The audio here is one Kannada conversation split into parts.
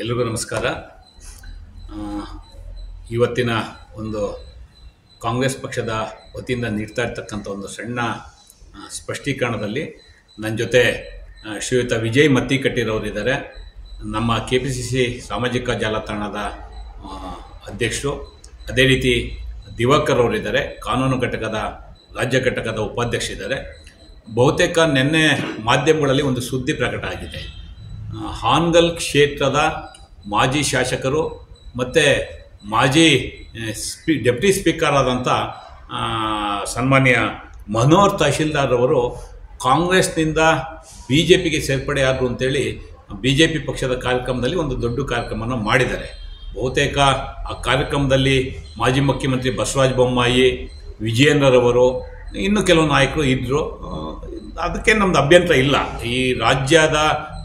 ಎಲ್ರಿಗೂ ನಮಸ್ಕಾರ. ಇವತ್ತಿನ ಒಂದು ಕಾಂಗ್ರೆಸ್ ಪಕ್ಷದ ವತಿಯಿಂದ ನೀಡ್ತಾ ಇರ್ತಕ್ಕಂಥ ಒಂದು ಸಣ್ಣ ಸ್ಪಷ್ಟೀಕರಣದಲ್ಲಿ ನನ್ನ ಜೊತೆ ಶ್ರೀಯುತ ವಿಜಯ್ ಮತ್ತಿಕಟ್ಟಿರವರಿದ್ದಾರೆ. ನಮ್ಮ KPCC ಸಾಮಾಜಿಕ ಜಾಲತಾಣದ ಅಧ್ಯಕ್ಷರು. ಅದೇ ರೀತಿ ದಿವಾಕರ್ ಅವರಿದ್ದಾರೆ, ಕಾನೂನು ಘಟಕದ ರಾಜ್ಯ ಘಟಕದ ಉಪಾಧ್ಯಕ್ಷರಿದ್ದಾರೆ. ಬಹುತೇಕ ನಿನ್ನೆ ಮಾಧ್ಯಮಗಳಲ್ಲಿ ಒಂದು ಸುದ್ದಿ ಪ್ರಕಟ ಆಗಿದೆ. ಹಾನಗಲ್ ಕ್ಷೇತ್ರದ ಮಾಜಿ ಶಾಸಕರು ಮತ್ತು ಮಾಜಿ ಡೆಪ್ಟಿ ಸ್ಪೀಕರ್ ಆದಂಥ ಸನ್ಮಾನ್ಯ ಮನೋಹರ್ ತಹಶೀಲ್ದಾರ್ ಅವರು ಕಾಂಗ್ರೆಸ್ನಿಂದ BJPಗೆ ಸೇರ್ಪಡೆಯಾದರು ಅಂತೇಳಿ BJP ಪಕ್ಷದ ಕಾರ್ಯಕ್ರಮದಲ್ಲಿ ಒಂದು ದೊಡ್ಡ ಕಾರ್ಯಕ್ರಮವನ್ನು ಮಾಡಿದ್ದಾರೆ. ಬಹುತೇಕ ಆ ಕಾರ್ಯಕ್ರಮದಲ್ಲಿ ಮಾಜಿ ಮುಖ್ಯಮಂತ್ರಿ ಬಸವರಾಜ ಬೊಮ್ಮಾಯಿ, ವಿಜಯೇಂದ್ರರವರು, ಇನ್ನೂ ಕೆಲವು ನಾಯಕರು ಇದ್ದರು. ಅದಕ್ಕೆ ನಮ್ಮದು ಅಭ್ಯಂತರ ಇಲ್ಲ. ಈ ರಾಜ್ಯದ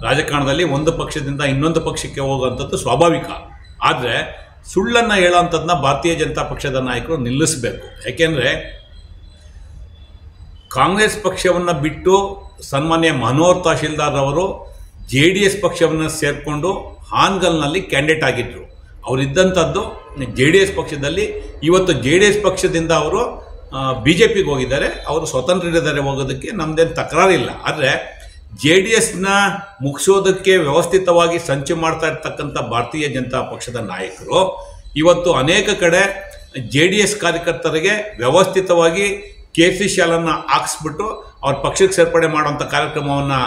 ರಾಜಕಾರಣದಲ್ಲಿ ಒಂದು ಪಕ್ಷದಿಂದ ಇನ್ನೊಂದು ಪಕ್ಷಕ್ಕೆ ಹೋಗುವಂಥದ್ದು ಸ್ವಾಭಾವಿಕ. ಆದರೆ ಸುಳ್ಳನ್ನು ಹೇಳೋವಂಥದ್ದನ್ನ ಭಾರತೀಯ ಜನತಾ ಪಕ್ಷದ ನಾಯಕರು ನಿಲ್ಲಿಸಬೇಕು. ಯಾಕೆಂದರೆ ಕಾಂಗ್ರೆಸ್ ಪಕ್ಷವನ್ನು ಬಿಟ್ಟು ಸನ್ಮಾನ್ಯ ಮನೋಹರ್ ತಹಶೀಲ್ದಾರ್ ಅವರು JDS ಪಕ್ಷವನ್ನು ಸೇರಿಕೊಂಡು ಹಾನಗಲ್ನಲ್ಲಿ ಕ್ಯಾಂಡಿಡೇಟ್ ಆಗಿದ್ದರು. ಅವರಿದ್ದಂಥದ್ದು JDS ಪಕ್ಷದಲ್ಲಿ. ಇವತ್ತು JDS ಪಕ್ಷದಿಂದ ಅವರು BJPಗೆ ಹೋಗಿದ್ದಾರೆ. ಅವರು ಸ್ವತಂತ್ರರಿದ್ದಾರೆ, ಹೋಗೋದಕ್ಕೆ ನಮ್ಮದೇನು ತಕರಾರಿಲ್ಲ. ಆದರೆ JDSನ ಮುಗಿಸೋದಕ್ಕೆ ವ್ಯವಸ್ಥಿತವಾಗಿ ಸಂಚು ಮಾಡ್ತಾ ಇರ್ತಕ್ಕಂಥ ಭಾರತೀಯ ಜನತಾ ಪಕ್ಷದ ನಾಯಕರು ಇವತ್ತು ಅನೇಕ ಕಡೆ JDS ಕಾರ್ಯಕರ್ತರಿಗೆ ವ್ಯವಸ್ಥಿತವಾಗಿ KC ಶಾಲನ್ನು ಹಾಕಿಸ್ಬಿಟ್ಟು ಅವ್ರ ಪಕ್ಷಕ್ಕೆ ಸೇರ್ಪಡೆ ಮಾಡುವಂಥ ಕಾರ್ಯಕ್ರಮವನ್ನು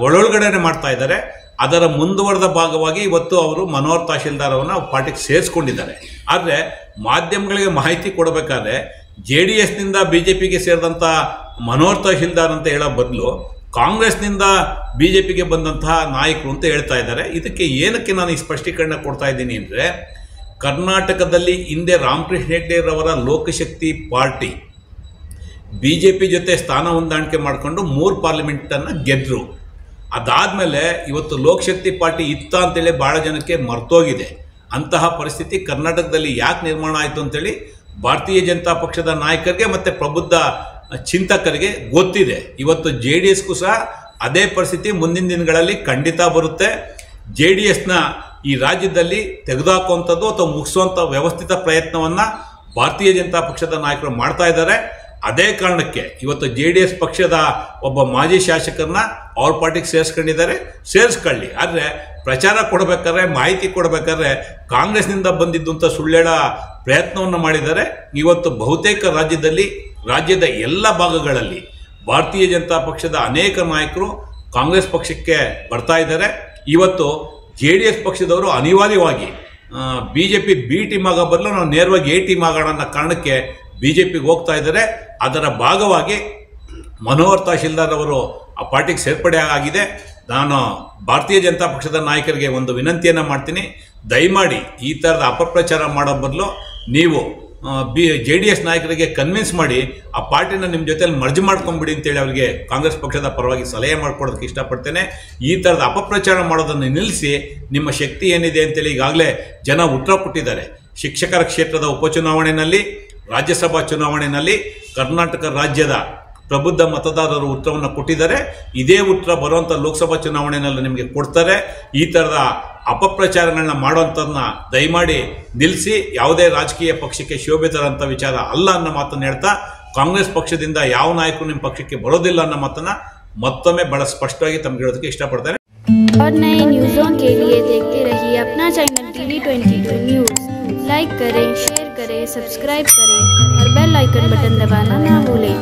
ಒಳಗಡೆ ಮಾಡ್ತಾ ಇದ್ದಾರೆ. ಅದರ ಮುಂದುವರೆದ ಭಾಗವಾಗಿ ಇವತ್ತು ಅವರು ಮನೋಹರ್ ತಹಶೀಲ್ದಾರ್ ಅವರನ್ನು ಪಾರ್ಟಿಗೆ ಸೇರಿಸ್ಕೊಂಡಿದ್ದಾರೆ. ಆದರೆ ಮಾಧ್ಯಮಗಳಿಗೆ ಮಾಹಿತಿ ಕೊಡಬೇಕಾದ್ರೆ JDSನಿಂದ BJPಗೆ ಸೇರಿದಂಥ ಮನೋಹರ್ ತಹಶೀಲ್ದಾರ್ ಅಂತ ಹೇಳೋ ಬದಲು ಕಾಂಗ್ರೆಸ್ನಿಂದ BJPಗೆ ಬಂದಂತಹ ನಾಯಕರು ಅಂತ ಹೇಳ್ತಾ ಇದ್ದಾರೆ. ಇದಕ್ಕೆ ಏನಕ್ಕೆ ನಾನು ಈ ಸ್ಪಷ್ಟೀಕರಣ ಕೊಡ್ತಾ ಇದ್ದೀನಿ ಅಂದರೆ, ಕರ್ನಾಟಕದಲ್ಲಿ ಹಿಂದೆ ರಾಮಕೃಷ್ಣ ಹೆಗ್ಡೆರವರ ಲೋಕಶಕ್ತಿ ಪಾರ್ಟಿ BJP ಜೊತೆ ಸ್ಥಾನ ಹೊಂದಾಣಿಕೆ ಮಾಡಿಕೊಂಡು 3 ಪಾರ್ಲಿಮೆಂಟನ್ನು ಗೆದ್ದರು. ಅದಾದಮೇಲೆ ಇವತ್ತು ಲೋಕಶಕ್ತಿ ಪಾರ್ಟಿ ಇತ್ತ ಅಂತೇಳಿ ಭಾಳ ಜನಕ್ಕೆ ಮರ್ತೋಗಿದೆ. ಅಂತಹ ಪರಿಸ್ಥಿತಿ ಕರ್ನಾಟಕದಲ್ಲಿ ಯಾಕೆ ನಿರ್ಮಾಣ ಆಯಿತು ಅಂತೇಳಿ ಭಾರತೀಯ ಜನತಾ ಪಕ್ಷದ ನಾಯಕರಿಗೆ ಮತ್ತು ಪ್ರಬುದ್ಧ ಚಿಂತಕರಿಗೆ ಗೊತ್ತಿದೆ. ಇವತ್ತು JDSಗೂ ಸಹ ಅದೇ ಪರಿಸ್ಥಿತಿ ಮುಂದಿನ ದಿನಗಳಲ್ಲಿ ಖಂಡಿತ ಬರುತ್ತೆ. JDSನ ಈ ರಾಜ್ಯದಲ್ಲಿ ತೆಗೆದುಹಾಕುವಂಥದ್ದು ಅಥವಾ ಮುಗಿಸುವಂಥ ವ್ಯವಸ್ಥಿತ ಪ್ರಯತ್ನವನ್ನು ಭಾರತೀಯ ಜನತಾ ಪಕ್ಷದ ನಾಯಕರು ಮಾಡ್ತಾ ಇದ್ದಾರೆ. ಅದೇ ಕಾರಣಕ್ಕೆ ಇವತ್ತು JDS ಪಕ್ಷದ ಒಬ್ಬ ಮಾಜಿ ಶಾಸಕರನ್ನ ಅವ್ರ ಪಾರ್ಟಿಗೆ ಸೇರಿಸ್ಕೊಂಡಿದ್ದಾರೆ. ಸೇರಿಸ್ಕೊಳ್ಳಿ. ಆದರೆ ಪ್ರಚಾರ ಕೊಡಬೇಕಾದ್ರೆ, ಮಾಹಿತಿ ಕೊಡಬೇಕಾದ್ರೆ ಕಾಂಗ್ರೆಸ್ನಿಂದ ಬಂದಿದ್ದು ಅಂತ ಸುಳ್ಳೇಳ ಪ್ರಯತ್ನವನ್ನು ಮಾಡಿದ್ದಾರೆ. ಇವತ್ತು ಬಹುತೇಕ ರಾಜ್ಯದ ಎಲ್ಲ ಭಾಗಗಳಲ್ಲಿ ಭಾರತೀಯ ಜನತಾ ಪಕ್ಷದ ಅನೇಕ ನಾಯಕರು ಕಾಂಗ್ರೆಸ್ ಪಕ್ಷಕ್ಕೆ ಬರ್ತಾ ಇದ್ದಾರೆ. ಇವತ್ತು JDS ಪಕ್ಷದವರು ಅನಿವಾರ್ಯವಾಗಿ BJP B ಟೀಮ್ ಆಗೋ ಬದಲು ನಾವು ನೇರವಾಗಿ A ಟೀಮ್ ಆಗೋಣ ಅನ್ನೋ ಕಾರಣಕ್ಕೆ BJPಗೆ ಹೋಗ್ತಾ ಇದ್ದಾರೆ. ಅದರ ಭಾಗವಾಗಿ ಮನೋಹರ್ ತಹಶೀಲ್ದಾರ್ ಅವರು ಆ ಪಾರ್ಟಿಗೆ ಸೇರ್ಪಡೆ ಆಗಿದೆ. ನಾನು ಭಾರತೀಯ ಜನತಾ ಪಕ್ಷದ ನಾಯಕರಿಗೆ ಒಂದು ವಿನಂತಿಯನ್ನು ಮಾಡ್ತೀನಿ. ದಯಮಾಡಿ ಈ ಥರದ ಅಪಪ್ರಚಾರ ಮಾಡೋ ಬದಲು ನೀವು JDS ನಾಯಕರಿಗೆ ಕನ್ವಿನ್ಸ್ ಮಾಡಿ ಆ ಪಾರ್ಟಿನ ನಿಮ್ಮ ಜೊತೆಲಿ ಮರ್ಜ್ ಮಾಡ್ಕೊಂಬಿಡಿ ಅಂತೇಳಿ ಅವರಿಗೆ ಕಾಂಗ್ರೆಸ್ ಪಕ್ಷದ ಪರವಾಗಿ ಸಲಹೆ ಮಾಡಿಕೊಡೋದಕ್ಕೆ ಇಷ್ಟಪಡ್ತೇನೆ. ಈ ಥರದ ಅಪಪ್ರಚಾರ ಮಾಡೋದನ್ನು ನಿಲ್ಲಿಸಿ ನಿಮ್ಮ ಶಕ್ತಿ ಏನಿದೆ ಅಂತೇಳಿ ಈಗಾಗಲೇ ಜನ ಉತ್ತರ ಕೊಟ್ಟಿದ್ದಾರೆ. ಶಿಕ್ಷಕರ ಕ್ಷೇತ್ರದ ಉಪಚುನಾವಣೆಯಲ್ಲಿ, ರಾಜ್ಯಸಭಾ ಚುನಾವಣೆಯಲ್ಲಿ ಕರ್ನಾಟಕ ರಾಜ್ಯದ ಪ್ರಬುದ್ಧ ಮತದಾರರು ಉತ್ತರವನ್ನು ಕೊಟ್ಟಿದ್ದಾರೆ. ಇದೇ ಉತ್ತರ ಬರುವಂಥ ಲೋಕಸಭಾ ಚುನಾವಣೆಯಲ್ಲಿ ನಿಮಗೆ ಕೊಡ್ತಾರೆ. ಈ ಥರದ ಅಪಪ್ರಚಾರಗಳನ್ನ ಮಾಡೋವಂಥದ್ದನ್ನ ದಯಮಾಡಿ ನಿಲ್ಲಿಸಿ. ಯಾವುದೇ ರಾಜಕೀಯ ಪಕ್ಷಕ್ಕೆ ಶೋಭೆ ತರೋಂಥ ವಿಚಾರ ಅಲ್ಲ ಅನ್ನೋ ಮಾತನ್ನು ಹೇಳ್ತಾ, ಕಾಂಗ್ರೆಸ್ ಪಕ್ಷದಿಂದ ಯಾವ ನಾಯಕರು ನಿಮ್ಮ ಪಕ್ಷಕ್ಕೆ ಬರೋದಿಲ್ಲ ಅನ್ನೋ ಮಾತನ್ನು ಮತ್ತೊಮ್ಮೆ ಬಹಳ ಸ್ಪಷ್ಟವಾಗಿ ತಮಗೆ ಹೇಳೋದಕ್ಕೆ ಇಷ್ಟಪಡ್ತಾರೆ. और नए न्यूज़ों के लिए देखते रहिए अपना चैनल TV22 न्यूज़। लाइक करें, शेयर करें, सब्सक्राइब करें और बेल आइकन बटन दबाना ना भूलें।